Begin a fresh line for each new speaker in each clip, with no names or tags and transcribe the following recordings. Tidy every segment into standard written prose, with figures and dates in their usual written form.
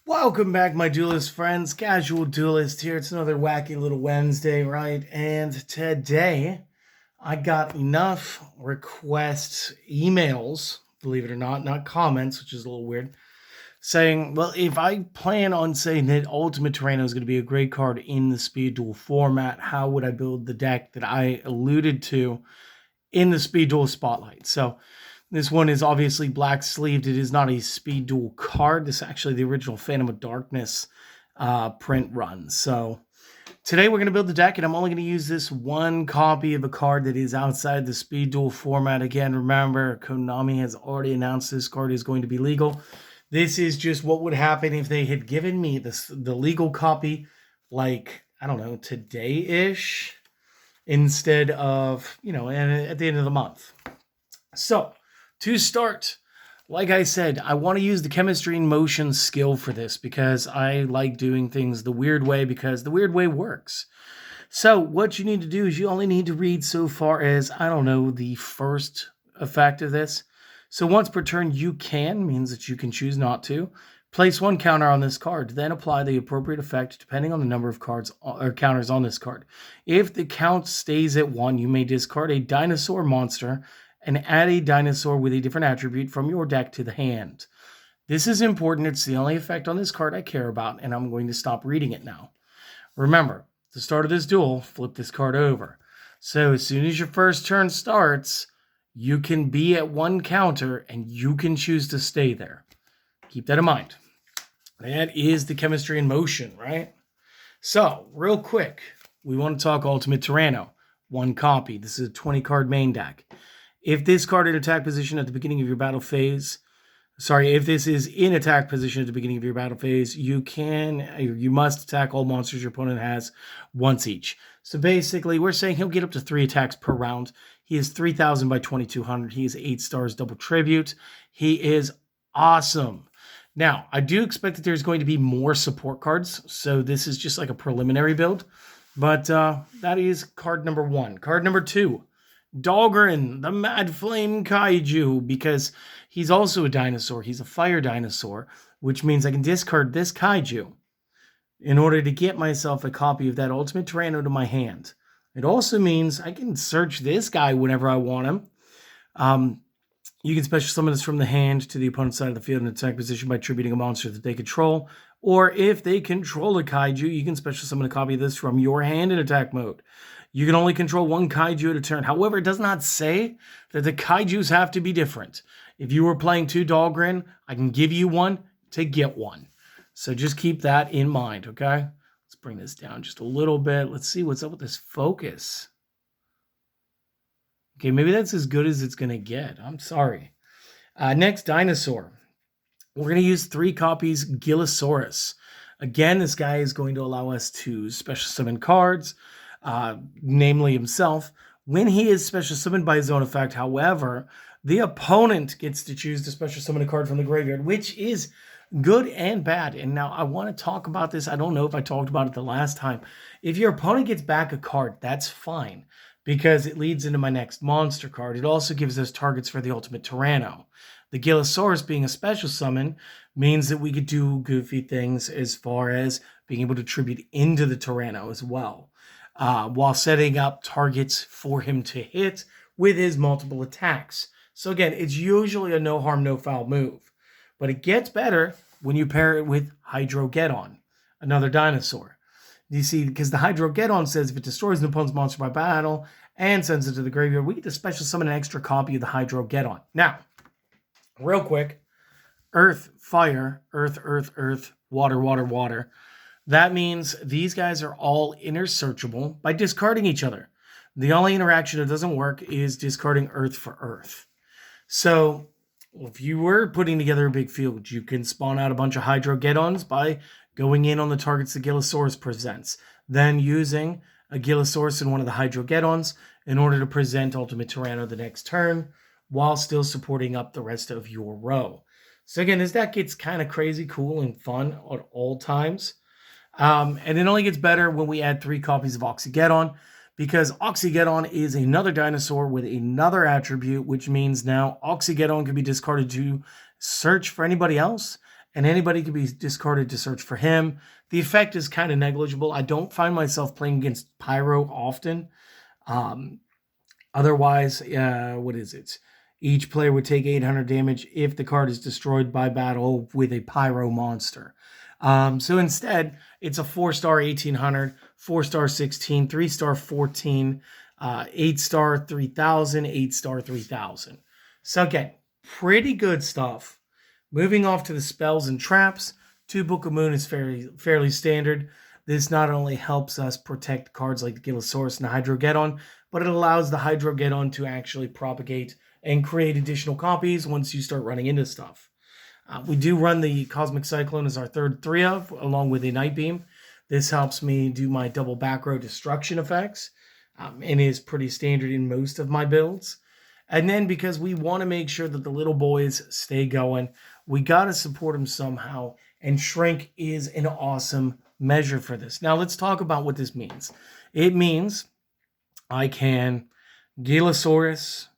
Welcome back, my duelist friends. Casual Duelist here. It's another wacky little Wednesday, right? And today, I got enough request emails, believe it or not comments, which is a little weird, saying, well, if I plan on saying that Ultimate Tyranno is going to be a great card in the Speed Duel format, how would I build the deck that I alluded to in the Speed Duel Spotlight? So, this one is obviously black sleeved. It is not a Speed Duel card. This is actually the original Phantom of Darkness print run. So today we're going to build the deck, and I'm only going to use this one copy of a card that is outside the Speed Duel format. Again, remember, Konami has already announced this card is going to be legal. This is just what would happen if they had given me the legal copy, like, I don't know, today-ish, instead of, at the end of the month. So, to start, like I said, I want to use the chemistry in motion skill for this because I like doing things the weird way because the weird way works. So what you need to do is you only need to read so far as, I don't know, the first effect of this. So once per turn you can, means that you can choose not to, place one counter on this card, then apply the appropriate effect depending on the number of cards or counters on this card. If the count stays at 1, you may discard a dinosaur monster and add a dinosaur with a different attribute from your deck to the hand. This is important. It's the only effect on this card I care about, and I'm going to stop reading it now. Remember, at the start of this duel, flip this card over. So as soon as your first turn starts, you can be at 1 counter, and you can choose to stay there. Keep that in mind. That is the chemistry in motion, right? So, real quick, we want to talk Ultimate Tyranno. 1 copy. This is a 20-card main deck. If this card in attack position at the beginning of your battle phase, if this is in attack position at the beginning of your battle phase, you must attack all monsters your opponent has once each. So basically, we're saying he'll get up to 3 attacks per round. He is 3,000 by 2,200. He is 8 stars double tribute. He is awesome. Now, I do expect that there's going to be more support cards, so this is just like a preliminary build. But that is card number 1. Card number 2. Dahlgren, the Mad Flame Kaiju, because he's also a dinosaur. He's a fire dinosaur, which means I can discard this Kaiju in order to get myself a copy of that Ultimate Tyranno to my hand. It also means I can search this guy whenever I want him. You can special summon this from the hand to the opponent's side of the field in attack position by attributing a monster that they control. Or if they control a Kaiju, you can special summon a copy of this from your hand in attack mode. You can only control 1 Kaiju at a turn. However, it does not say that the Kaijus have to be different. If you were playing 2 Dahlgren, I can give you 1 to get 1. So just keep that in mind, okay? Let's bring this down just a little bit. Let's see what's up with this focus. Okay, maybe that's as good as it's going to get. I'm sorry. Next, Dinosaur. We're going to use 3 copies Gillosaurus. Again, this guy is going to allow us to special summon cards, namely himself, when he is special summoned by his own effect. However, the opponent gets to choose to special summon a card from the graveyard, which is good and bad. And now I want to talk about this. I don't know if I talked about it the last time. If your opponent gets back a card, that's fine, because it leads into my next monster card. It also gives us targets for the Ultimate Tyranno. The Gillosaurus being a special summon means that we could do goofy things as far as being able to tribute into the Tyranno as well, while setting up targets for him to hit with his multiple attacks. So again, it's usually a no harm, no foul move. But it gets better when you pair it with Hydrogeddon, another dinosaur. You see, because the Hydrogeddon says if it destroys an opponent's monster by battle and sends it to the graveyard, we get to special summon an extra copy of the Hydrogeddon. Now, real quick, Earth, Fire, Earth, Earth, Earth, Water, Water, Water. That means these guys are all intersearchable by discarding each other. The only interaction that doesn't work is discarding Earth for Earth. So if you were putting together a big field, you can spawn out a bunch of Hydrogeddons by going in on the targets the Gillosaurus presents, then using a Gillosaurus in one of the Hydrogeddons in order to present Ultimate Tyranno the next turn, while still supporting up the rest of your row. So again, this deck gets kind of crazy, cool, and fun at all times. And it only gets better when we add 3 copies of Oxygeddon, because Oxygeddon is another dinosaur with another attribute, which means now Oxygeddon can be discarded to search for anybody else, and anybody can be discarded to search for him. The effect is kind of negligible. I don't find myself playing against Pyro often. Otherwise, what is it? Each player would take 800 damage if the card is destroyed by battle with a Pyro monster. So instead, it's a 4-star 1800, 4-star 16, 3-star 14, 8-star 3000, 8-star 3000. So again, pretty good stuff. Moving off to the spells and traps, 2 Book of Moon is fairly standard. This not only helps us protect cards like the Gillosaurus and the Hydrogeddon, but it allows the Hydrogeddon to actually propagate and create additional copies once you start running into stuff. We do run the Cosmic Cyclone as our third 3-of, along with a Night Beam. This helps me do my double back row destruction effects, and is pretty standard in most of my builds. And then because we want to make sure that the little boys stay going, we got to support them somehow, and Shrink is an awesome measure for this. Now let's talk about what this means. It means I can Gillosaurus,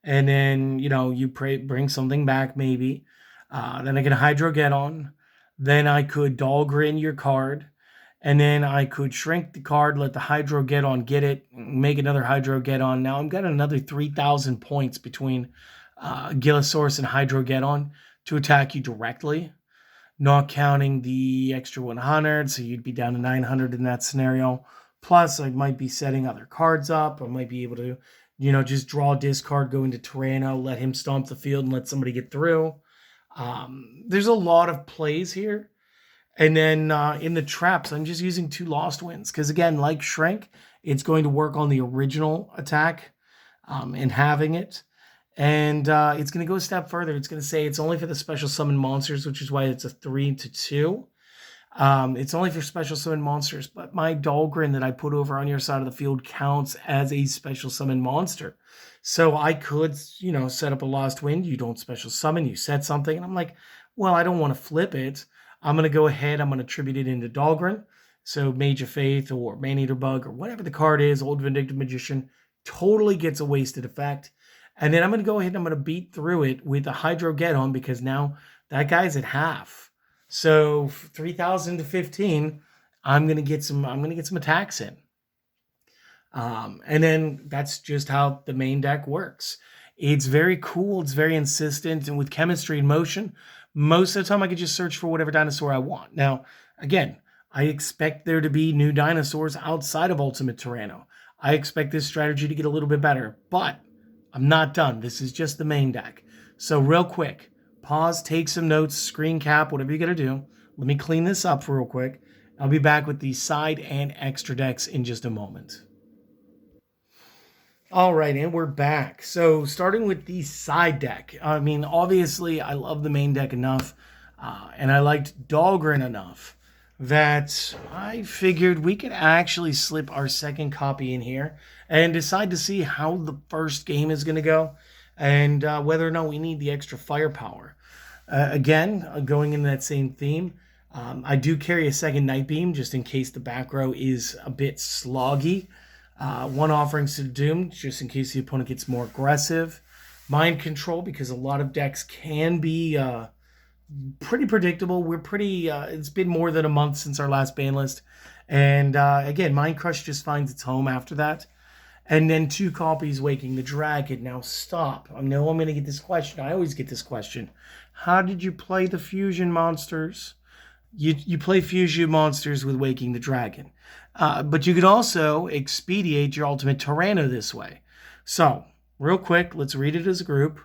and then, you bring something back maybe. Then I can Hydrogeddon. Then I could Dahlgren your card. And then I could shrink the card, let the Hydrogeddon get it, make another Hydrogeddon. Now I've got another 3,000 points between Gillosaurus and Hydrogeddon to attack you directly, not counting the extra 100, so you'd be down to 900 in that scenario. Plus, I might be setting other cards up. I might be able to, just draw a discard, go into Tyranno, let him stomp the field, and let somebody get through. There's a lot of plays here. And then in the traps, I'm just using 2 Lost Winds. Because again, like Shrink, it's going to work on the original attack and having it. And it's going to go a step further. It's going to say it's only for the special summon monsters, which is why it's a 3-2. It's only for special summon monsters. But my Dahlgren that I put over on your side of the field counts as a special summon monster. So I could, set up a Lost Wind. You don't special summon. You set something. And I'm like, well, I don't want to flip it. I'm going to go ahead. I'm going to attribute it into Dahlgren. So Mage of Faith or Maneater Bug or whatever the card is, Old Vindictive Magician, totally gets a wasted effect. And then I'm going to go ahead and I'm going to beat through it with a Hydrogeddon because now that guy's at half. So 3,000 to 15, I'm going to get some attacks in. And then that's just how the main deck works. It's very cool. It's very insistent. And with Chemistry in Motion, most of the time I could just search for whatever dinosaur I want. Now, again, I expect there to be new dinosaurs outside of Ultimate Tyranno. I expect this strategy to get a little bit better, but I'm not done. This is just the main deck. So real quick, pause, take some notes, screen cap, whatever you got to do. Let me clean this up real quick. I'll be back with the side and extra decks in just a moment. All right, and we're back. So starting with the side deck. I mean, obviously, I love the main deck enough, and I liked Dahlgren enough that I figured we could actually slip our second copy in here and decide to see how the first game is going to go and whether or not we need the extra firepower. Again, going in that same theme, I do carry a second Night Beam just in case the back row is a bit sloggy. 1 Offerings to Doom, just in case the opponent gets more aggressive. Mind Control, because a lot of decks can be pretty predictable. It's been more than a month since our last ban list. And again, Mind Crush just finds its home after that. And then 2 copies Waking the Dragon. Now stop. I know I'm going to get this question. I always get this question. How did you play the fusion monsters? You play fusion monsters with Waking the Dragon. But you could also expedite your Ultimate Tyranno this way. So, real quick, let's read it as a group.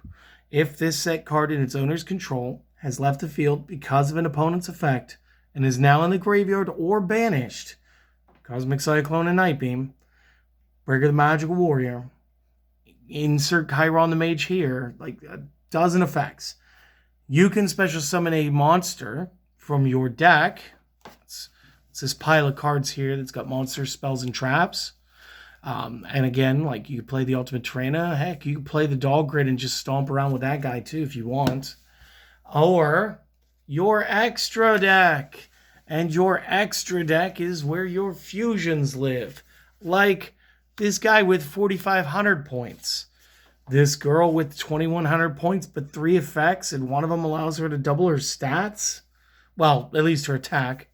If this set card in its owner's control has left the field because of an opponent's effect and is now in the graveyard or banished, Cosmic Cyclone and Night Beam, Breaker the Magical Warrior, insert Chiron the Mage here, like a dozen effects. You can special summon a monster from your deck. It's this pile of cards here that's got monsters, spells, and traps. And again, like you play the Ultimate Tyranno. Heck, you can play the Dahlgren and just stomp around with that guy too if you want. Or your extra deck. And your extra deck is where your fusions live. Like this guy with 4,500 points. This girl with 2,100 points, but 3 effects, and one of them allows her to double her stats. Well, at least her attack.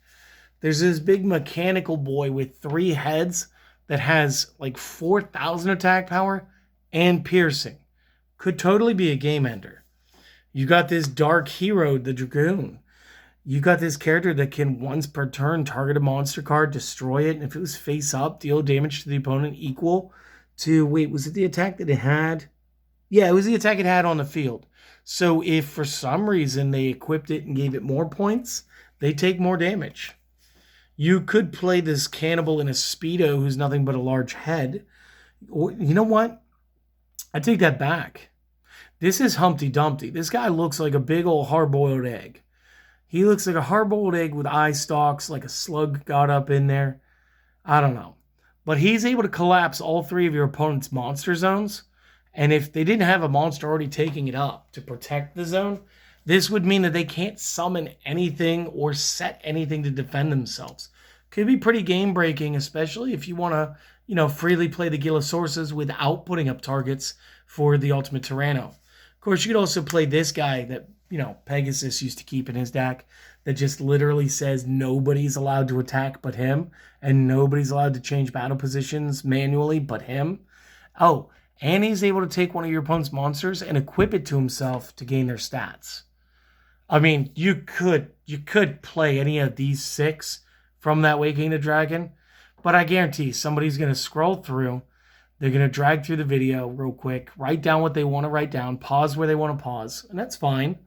There's this big mechanical boy with 3 heads that has like 4,000 attack power and piercing. Could totally be a game ender. You got this dark hero, the Dragoon. You got this character that can once per turn target a monster card, destroy it, and if it was face up, deal damage to the opponent equal to, wait, was it the attack that it had? Yeah, it was the attack it had on the field. So if for some reason they equipped it and gave it more points, they take more damage. You could play this cannibal in a Speedo who's nothing but a large head. Or, you know what? I take that back. This is Humpty Dumpty. This guy looks like a big old hard-boiled egg. He looks like a hard-boiled egg with eye stalks, like a slug got up in there. I don't know. But he's able to collapse all 3 of your opponent's monster zones. And if they didn't have a monster already taking it up to protect the zone, this would mean that they can't summon anything or set anything to defend themselves. Could be pretty game-breaking, especially if you want to, freely play the Gillosaurus without putting up targets for the Ultimate Tyranno. Of course, you could also play this guy that, Pegasus used to keep in his deck that just literally says nobody's allowed to attack but him, and nobody's allowed to change battle positions manually but him. Oh, and he's able to take one of your opponent's monsters and equip it to himself to gain their stats. I mean, you could play any of these 6 from that Waking the Dragon, but I guarantee somebody's going to scroll through. They're going to drag through the video real quick, write down what they want to write down, pause where they want to pause, and that's fine.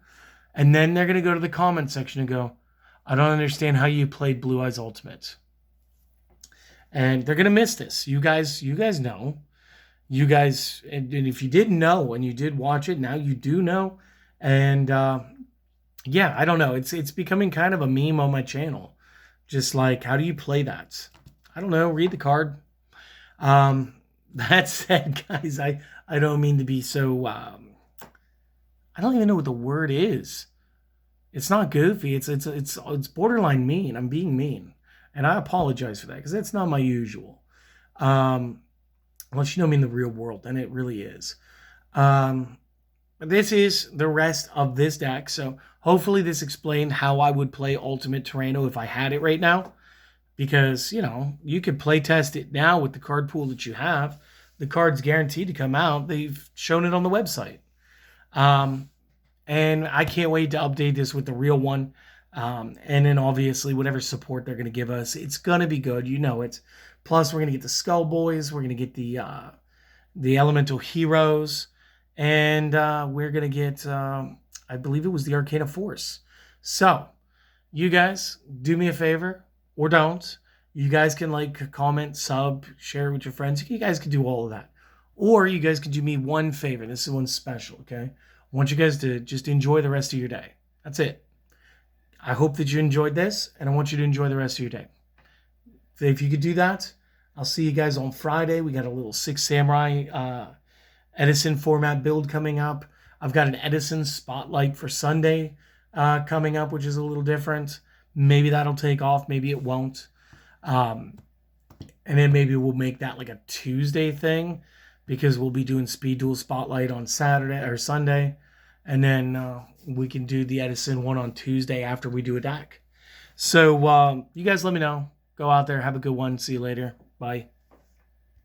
And then they're going to go to the comment section and go, I don't understand how you played Blue Eyes Ultimate. And they're going to miss this. You guys know. You guys, and if you didn't know and you did watch it, now you do know. And yeah, I don't know. It's becoming kind of a meme on my channel. Just like, how do you play that? I don't know. Read the card. That said, guys, I don't mean to be so... I don't even know what the word is. It's not goofy. It's borderline mean. I'm being mean. And I apologize for that because that's not my usual. Unless you know me in the real world, and it really is. This is the rest of this deck. So hopefully this explained how I would play Ultimate Tyranno if I had it right now. Because, you could play test it now with the card pool that you have. The card's guaranteed to come out. They've shown it on the website. And I can't wait to update this with the real one. And then obviously whatever support they're going to give us, it's going to be good. It. Plus we're going to get the Skull Boys. We're going to get the Elemental Heroes. And we're going to get, I believe it was the Arcana Force. So you guys do me a favor or don't. You guys can like, comment, sub, share it with your friends. You guys can do all of that. Or you guys can do me one favor. This is one special, okay? I want you guys to just enjoy the rest of your day. That's it. I hope that you enjoyed this, and I want you to enjoy the rest of your day. If you could do that, I'll see you guys on Friday. We got a little 6 Samurai Edison format build coming up. I've got an Edison Spotlight for Sunday coming up, which is a little different. Maybe that'll take off. Maybe it won't. And then maybe we'll make that like a Tuesday thing because we'll be doing Speed Duel Spotlight on Saturday or Sunday. And then we can do the Edison one on Tuesday after we do a deck. So you guys let me know. Go out there. Have a good one. See you later. Bye.